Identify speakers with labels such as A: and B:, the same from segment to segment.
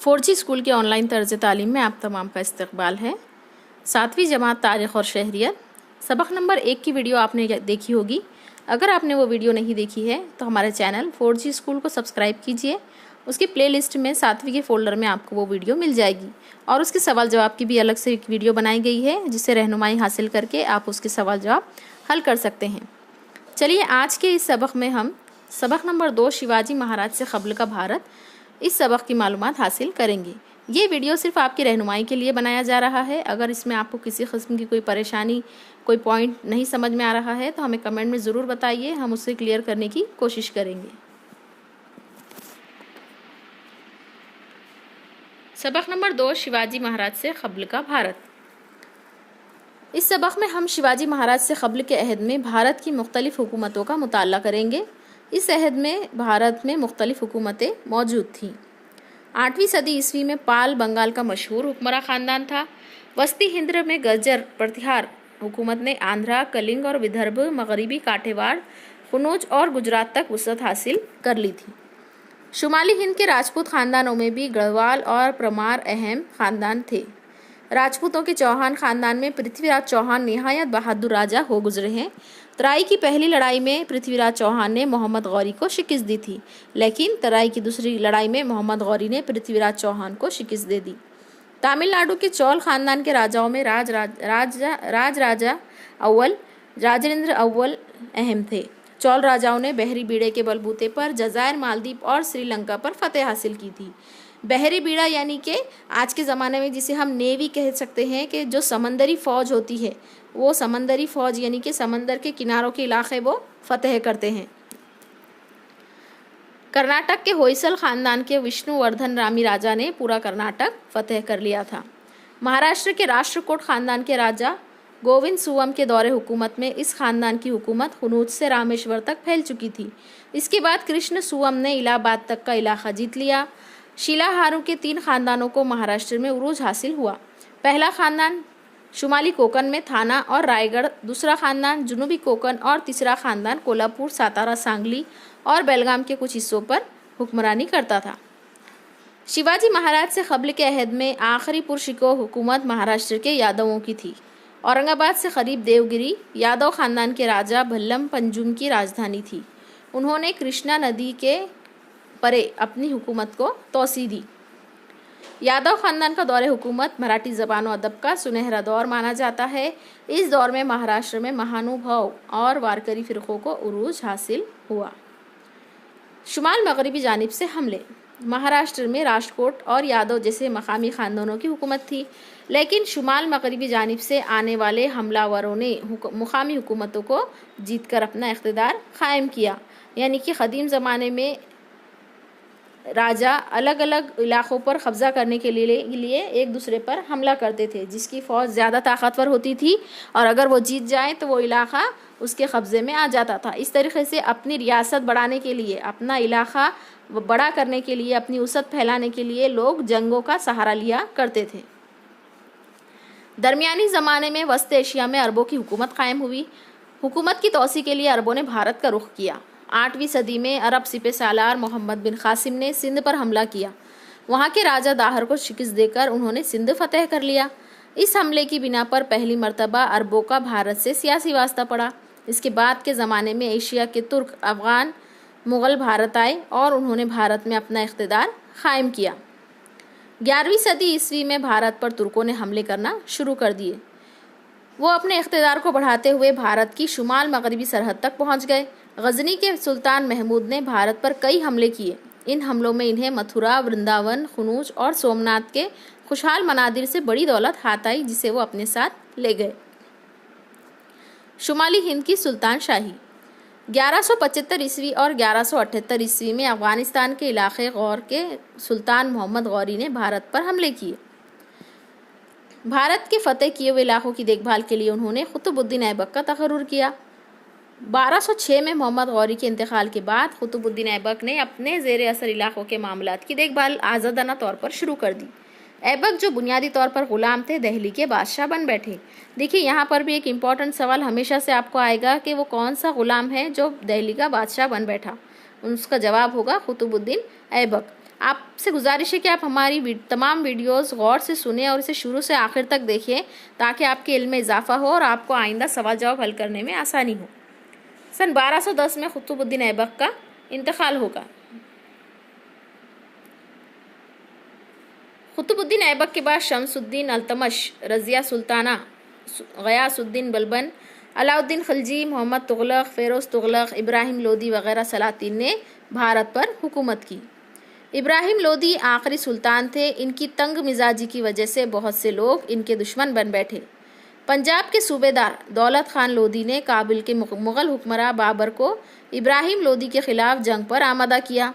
A: 4G school के online तर्ज तालीम में आप तमाम का इस्तकबाल है। 7वीं जमात तारीख़ और शहरियत सबक नंबर 1 की वीडियो आपने देखी होगी। अगर आपने वो वीडियो नहीं देखी है तो हमारे चैनल 4G स्कूल को सब्सक्राइब कीजिए। उसकी प्लेलिस्ट में 7वीं के फ़ोल्डर में आपको वो वीडियो मिल जाएगी और उसके सवाल जवाब की भी अलग से एक वीडियो बनाई गई है, जिससे रहनुमाई हासिल करके आप उसके सवाल जवाब हल कर सकते हैं। चलिए आज के इस सबक में हम सबक नंबर 2 शिवाजी महाराज से क़ब्ल का भारत, इस सबक की मालूमात हासिल करेंगे। ये वीडियो सिर्फ आपकी रहनुमाई के लिए बनाया जा रहा है। अगर इसमें आपको किसी किस्म की कोई परेशानी, कोई पॉइंट नहीं समझ में आ रहा है तो हमें कमेंट में ज़रूर बताइए, हम उससे क्लियर करने की कोशिश करेंगे। सबक नंबर 2 शिवाजी महाराज से क़ब्ल का भारत। इस सबक में हम शिवाजी महाराज से क़ब्ल के अहद में भारत की मुख्तलिफ़ हुकूमतों का मुताला करेंगे। इस अहद में भारत में मुख्तलिफ़ हुकूमतें मौजूद थीं। 8वीं सदी ईस्वी में पाल बंगाल का मशहूर हुक्मरान ख़ानदान था। वस्ती हिंद में गजर प्रतिहार हुकूमत ने आंध्रा, कलिंग और विदर्भ, मगरबी काठेवाड़, कन्नौज और गुजरात तक वसअत हासिल कर ली थी। शुमाली हिंद के राजपूत ख़ानदानों में भी गढ़वाल और परमार अहम ख़ानदान थे। राजपूतों के चौहान ख़ानदान में पृथ्वीराज चौहान निहायत बहादुर राजा हो गुजरे हैं। तराई की पहली लड़ाई में पृथ्वीराज चौहान ने मोहम्मद गौरी को शिकस्त दी थी, लेकिन तराई की दूसरी लड़ाई में मोहम्मद गौरी ने पृथ्वीराज चौहान को शिकस्त दे दी। तमिलनाडु के चोल ख़ानदान के राजाओं में राजा अव्वल राजेंद्र अव्वल अहम थे। चोल राजाओं ने बहरी बीड़े के बलबूते पर जज़ायर, मालदीव और श्रीलंका पर फतेह हासिल की थी। बहरी बीड़ा यानी कि आज के ज़माने में जिसे हम नेवी कह सकते हैं, कि जो समंदरी फ़ौज होती है, वो समंदरी फ़ौज यानी कि समंदर के किनारों के इलाके वो फतेह करते हैं। कर्नाटक के होयसल ख़ानदान के विष्णुवर्धन रामी राजा ने पूरा कर्नाटक फतेह कर लिया था। महाराष्ट्र के राष्ट्रकूट ख़ानदान के राजा गोविंद सुवम के दौरे हुकूमत में इस ख़ानदान की हुकूमत कन्नौज से रामेश्वर तक फैल चुकी थी। इसके बाद कृष्ण सुवम ने इलाहाबाद तक का इलाका जीत लिया। शिलाहारों के 3 ख़ानदानों को महाराष्ट्र में उरूज हासिल हुआ। पहला ख़ानदान शुमाली कोकण में थाना और रायगढ़, दूसरा ख़ानदान जुनूबी कोकण और तीसरा ख़ानदान कोल्हापुर, सातारा, सांगली और बेलगाम के कुछ हिस्सों पर हुक्मरानी करता था। शिवाजी महाराज से क़ब्ल के अहद में आखिरी पुरशिको हुकूमत महाराष्ट्र के यादवों की थी। औरंगाबाद से करीब देवगिरी यादव ख़ानदान के राजा भल्लम पंजुम की राजधानी थी। उन्होंने कृष्णा नदी के परे अपनी हुकूमत को तोसी दी। यादव ख़ानदान का दौरे हुकूमत मराठी ज़बान और अदब का सुनहरा दौर माना जाता है। इस दौर में महाराष्ट्र में महानुभाव और वारकरी फ़िरक़ों को उरूज हासिल हुआ। शुमाल मगरबी जानिब से हमले। महाराष्ट्र में राष्ट्रकूट और यादव जैसे मकामी ख़ानदानों की हुकूमत थी, लेकिन शुमाल मगरबी जानिब से आने वाले हमलावरों ने मुकामी हुकूमतों को जीतकर अपना इक़्तिदार क़ायम किया। यानी कि क़दीम ज़माने में राजा अलग अलग इलाक़ों पर कब्ज़ा करने के लिए एक दूसरे पर हमला करते थे, जिसकी फ़ौज ज़्यादा ताकतवर होती थी और अगर वो जीत जाए तो वो इलाक़ा उसके कब्ज़े में आ जाता था। इस तरीक़े से अपनी रियासत बढ़ाने के लिए, अपना इलाक़ा बड़ा करने के लिए, अपनी वसअत फैलाने के लिए लोग जंगों का सहारा लिया करते थे। दरमियानी ज़माने में वस्त एशिया में अरबों की हुकूमत कायम हुई। हुकूमत की तोसी के लिए अरबों ने भारत का रुख किया। 8वीं सदी में अरब सिपह सालार मोहम्मद बिन कासिम ने सिंध पर हमला किया। वहाँ के राजा दाहर को शिकस्त देकर उन्होंने सिंध फतेह कर लिया। इस हमले की बिना पर पहली मर्तबा अरबों का भारत से सियासी वास्ता पड़ा। इसके बाद के ज़माने में एशिया के तुर्क, अफ़गान, मुग़ल भारत आए और उन्होंने भारत में अपना इक़्तिदार क़ायम किया। 11वीं सदी ईस्वी में भारत पर तुर्कों ने हमले करना शुरू कर दिए। वो अपने इक़्तिदार को बढ़ाते हुए भारत की शुमाल मगरबी सरहद तक पहुंच गए। गजनी के सुल्तान महमूद ने भारत पर कई हमले किए। इन हमलों में इन्हें मथुरा, वृंदावन, कन्नौज और सोमनाथ के खुशहाल मनादिर से बड़ी दौलत हाथ आई, जिसे वो अपने साथ ले गए। शुमाली हिंद की सुल्तान शाही। 1175 ईस्वी और 1178 ईस्वी में अफ़गानिस्तान के इलाक़े गौर के सुल्तान मोहम्मद गौरी ने भारत पर हमले किए। भारत के फ़तेह किए हुए इलाक़ों की देखभाल के लिए उन्होंने कुतुबुद्दीन ऐबक का तक़र्रुर किया। 1206 में मोहम्मद गौरी के इंतकाल के बाद कुतुबुद्दीन ऐबक ने अपने ज़ेर असर इलाक़ों के मामलात की देखभाल आज़ादाना तौर पर शुरू कर दी। ऐबक जो बुनियादी तौर पर ग़ुलाम थे, दिल्ली के बादशाह बन बैठे। देखिए यहाँ पर भी एक इम्पॉर्टेंट सवाल हमेशा से आपको आएगा कि वो कौन सा ग़ुलाम है जो दिल्ली का बादशाह बन बैठा। उसका जवाब होगा कुतुबुद्दीन ऐबक। आपसे गुजारिश है कि आप हमारी तमाम वीडियोस गौर से सुने और इसे शुरू से आखिर तक देखें ताकि आपके इल्म में इजाफा हो और आपको आइंदा सवाल जवाब हल करने में आसानी हो। सन 1210 में कुतुबुद्दीन ऐबक का इंतकाल होगा। कुतुबुद्दीन ऐबक के बाद शमसुद्दीन अल्तमश, रज़िया सुल्ताना, गयासुद्दीन बलबन, अलाउद्दीन खिलजी, मोहम्मद तुगलक, फ़िरोज़ तुगलक, इब्राहिम लोदी वगैरह सलातीन ने भारत पर हुकूमत की। इब्राहिम लोदी आखिरी सुल्तान थे। इनकी तंग मिजाजी की वजह से बहुत से लोग इनके दुश्मन बन बैठे। पंजाब के सूबेदार दौलत खान लोदी ने काबिल के मुग़ल हुक्मरान बाबर को इब्राहिम लोदी के ख़िलाफ़ जंग पर आमादा किया।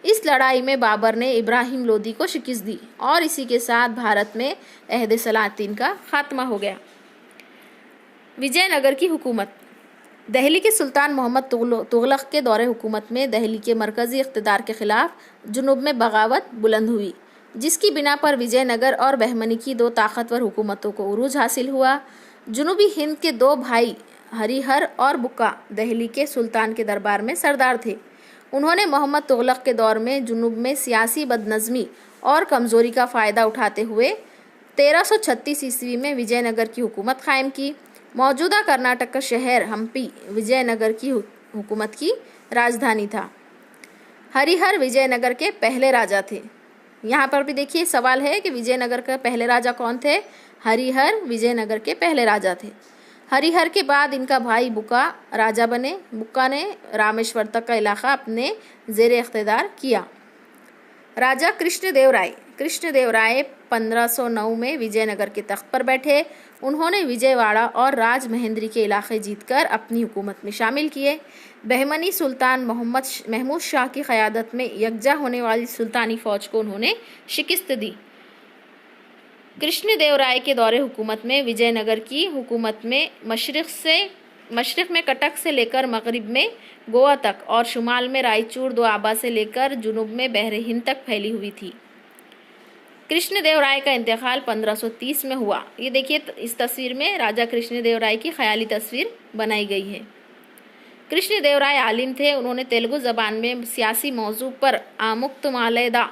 A: इस लड़ाई में बाबर ने इब्राहिम लोदी को शिकस्त दी और इसी के साथ भारत में अहद सलातीन का खात्मा हो गया। विजयनगर की हुकूमत। दहली के सुल्तान मोहम्मद तुगलक के दौरे हुकूमत में दहली के मरकज़ी इक़्तिदार के ख़िलाफ़ जुनूब में बगावत बुलंद हुई, जिसकी बिना पर विजयनगर और बहमनी की दो ताकतवर हुकूमतों को उरूज हासिल हुआ। जुनूबी हिंद के दो भाई हरिहर और बुक्का दहली के सुल्तान के दरबार में सरदार थे। उन्होंने मोहम्मद तुगलक के दौर में जुनूब में सियासी बदनज़मी और कमज़ोरी का फ़ायदा उठाते हुए 1336 ईस्वी में विजयनगर की हुकूमत कायम की। मौजूदा कर्नाटक का शहर हम्पी विजयनगर की हुकूमत की राजधानी था। हरिहर विजयनगर के पहले राजा थे। यहाँ पर भी देखिए सवाल है कि विजयनगर के पहले राजा कौन थे। हरिहर विजयनगर के पहले राजा थे। हरिहर के बाद इनका भाई बुक्का राजा बने। बुक्का ने रामेश्वर तक का इलाका अपने ज़ेर इख्तिदार किया। राजा कृष्णदेवराय 1509 में विजयनगर के तख्त पर बैठे। उन्होंने विजयवाड़ा और राजमहेंद्री के इलाके जीतकर अपनी हुकूमत में शामिल किए। बहमनी सुल्तान महमूद शाह की क़यादत में यकजा होने वाली सुल्तानी फ़ौज को उन्होंने शिकस्त दी। कृष्णदेवराय के दौरे हुकूमत में विजयनगर की हुकूमत में मशरिक़ में कटक से लेकर मगरिब में गोवा तक और शुमाल में रायचूर दोआबा से लेकर जुनूब में बहर हिंद तक फैली हुई थी। कृष्णदेवराय का इंतकाल 1530 में हुआ। ये देखिए इस तस्वीर में राजा कृष्णदेवराय की ख़याली तस्वीर बनाई गई है। कृष्णदेवराय आलिम थे। उन्होंने तेलुगु ज़बान में सियासी मौजू पर आमुक्तमालयदा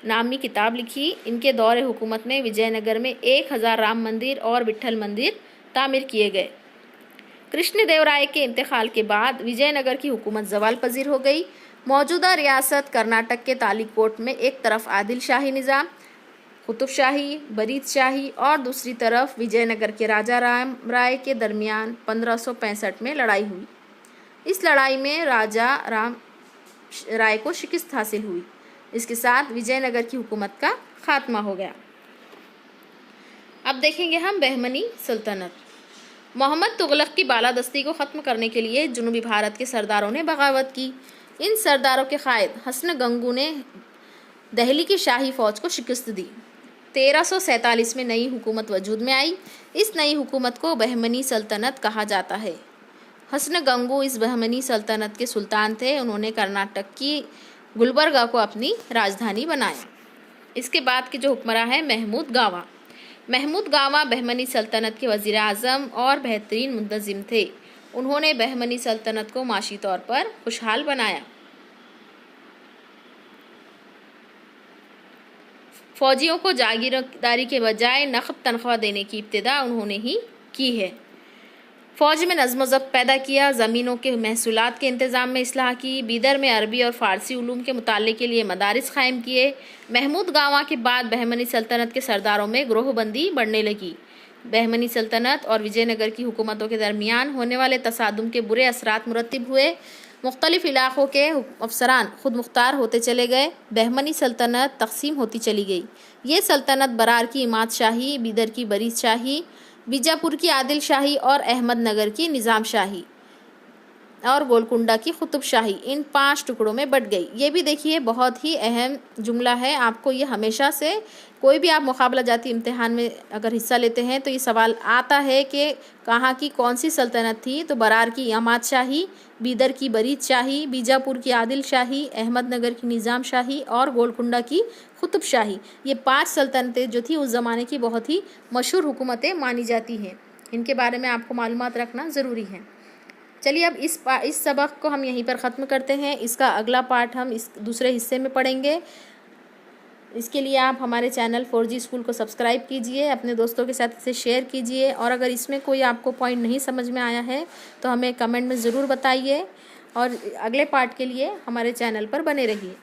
A: नामी किताब लिखी। इनके दौरे हुकूमत में विजयनगर में 1000 राम मंदिर और विट्ठल मंदिर तामीर किए गए। कृष्णदेवराय के इंतकाल के बाद विजयनगर की हुकूमत ज़वाल पजीर हो गई। मौजूदा रियासत कर्नाटक के तालिकोट में एक तरफ आदिल शाही निज़ाम, कुतुब शाही, बरीद शाही और दूसरी तरफ विजयनगर के राजा राम राय के दरमियान 1565 में लड़ाई हुई। इस लड़ाई में राजा राम राय को शिकस्त हासिल हुई। इसके साथ विजयनगर की हुकूमत का खात्मा हो गया। अब देखेंगे हम बहमनी सल्तनत। मोहम्मद तुगलक की बालादस्ती को ख़त्म करने के लिए जनूबी भारत के सरदारों ने बगावत की। इन सरदारों के कायद हसन गंगू ने दहली की शाही फ़ौज को शिकस्त दी। 1347 में नई हुकूमत वजूद में आई। इस नई हुकूमत को बहमनी सल्तनत कहा जाता है। हसन गंगू इस बहमनी सल्तनत के सुल्तान थे। उन्होंने कर्नाटक की गुलबर्गा को अपनी राजधानी बनाया। इसके बाद के जो हुक्मरान है महमूद गावा बहमनी सल्तनत के वज़ीर आज़म और बेहतरीन मुंतज़िम थे। उन्होंने बहमनी सल्तनत को माशी तौर पर खुशहाल बनाया। फ़ौजियों को जागीरदारी के बजाय नक़द तनख्वाह देने की इब्तिदा उन्होंने ही की है। फ़ौज में नज़्म व ज़ब्त पैदा किया। ज़मीनों के महसूलात के इंतज़ाम में इस्लाह की। बीदर में अरबी और फ़ारसी उलूम के मुताले के लिए मदारिस क़ायम किए। महमूद गावा के बाद बहमनी सल्तनत के सरदारों में ग्रोहबंदी बढ़ने लगी। बहमनी सल्तनत और विजयनगर की हुकूमतों के दरमियान होने वाले तसादुम के बुरे असरात मुरतब हुए। मुख्तलिफ़ इलाक़ों के अफसरान खुद मुख्तार होते चले गए। बहमनी सल्तनत तकसीम होती चली गई। ये सल्तनत बरार की इमाद शाही, बीदर की बरीद शाही, बीजापुर की आदिल शाही और अहमदनगर की निज़ाम शाही और गोलकुंडा की कुतुब शाही इन 5 टुकड़ों में बट गई। ये भी देखिए बहुत ही अहम जुमला है। आपको ये हमेशा से कोई भी आप मुकाबला जाती इम्तिहान में अगर हिस्सा लेते हैं तो ये सवाल आता है कि कहाँ की कौन सी सल्तनत थी। तो बरार की इमाद शाही, बीदर की बरीद शाही, बीजापुर की आदिल शाही, अहमदनगर की निज़ाम शाही और गोलकुंडा की कुतुब शाही, ये 5 सल्तनतें जो थी उस ज़माने की बहुत ही मशहूर हुकूमतें मानी जाती हैं। इनके बारे में आपको मालूमात रखना ज़रूरी है। चलिए अब इस सबक को हम यहीं पर ख़त्म करते हैं। इसका अगला पार्ट हम इस दूसरे हिस्से में पढ़ेंगे। इसके लिए आप हमारे चैनल 4G स्कूल को सब्सक्राइब कीजिए, अपने दोस्तों के साथ इसे शेयर कीजिए, और अगर इसमें कोई आपको पॉइंट नहीं समझ में आया है तो हमें कमेंट में ज़रूर बताइए, और अगले पार्ट के लिए हमारे चैनल पर बने रहिए।